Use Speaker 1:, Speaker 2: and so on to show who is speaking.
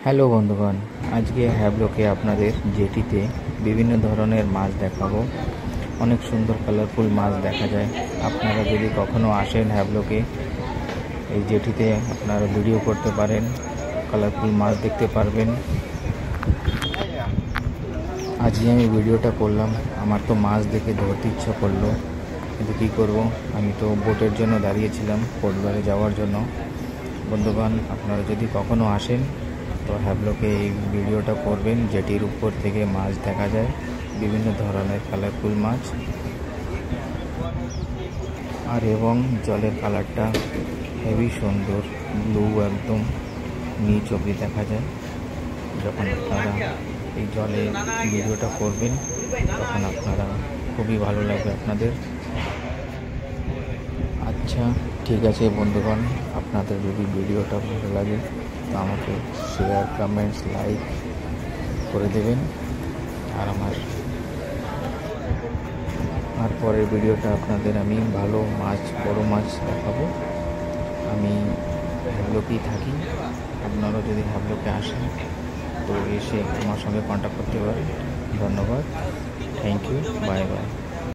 Speaker 1: Hello বন্ধুগণ, আজকে হ্যাবলোকে আপনাদের জেটিতে বিভিন্ন ধরনের মাছ দেখাবো। অনেক সুন্দর কালারফুল মাছ দেখা যায়। আপনারা যদি কখনো আসেন হ্যাবলোকে, এই জেটিতে আপনারা ভিডিও করতে পারেন, কালারফুল মাছ দেখতে পারবেন। আজকে আমি ভিডিওটা করলাম, আমার তো মাছ দেখে ধরতে ইচ্ছা করলো, কিন্তু কী করবো, আমি তো বোটের জন্য দাঁড়িয়েছিলাম কোটবারে যাওয়ার জন্য। বন্ধুগণ, আপনারা যদি কখনো আসেন তো হ্যাবলোকে এই ভিডিওটা করবেন। জেটির উপর থেকে মাছ দেখা যায়, বিভিন্ন ধরনের কালারফুল মাছ, আর এবং জলের কালারটা হেভি সুন্দর, ব্লু, একদম নিচ অবধি দেখা যায়। যখন আপনারা এই জলে ভিডিওটা করবেন তখন আপনারা খুবই ভালো লাগবে আপনাদের। আচ্ছা, ঠিক আছে বন্ধুগণ, আপনাদের যদি ভিডিওটা ভালো লাগে তো আমাকে শেয়ার, কমেন্টস, লাইক করে দেবেন। আর পরের ভিডিওটা আপনাদের আমি ভালো মাছ, বড় মাছ দেখাবো। আমি হ্যাবলোকেই থাকি, আপনারাও যদি হ্যাবলোকে আসেন তো এসে আমার সঙ্গে কন্ট্যাক্ট করতে পারেন। ধন্যবাদ, থ্যাংক ইউ, বাই বাই।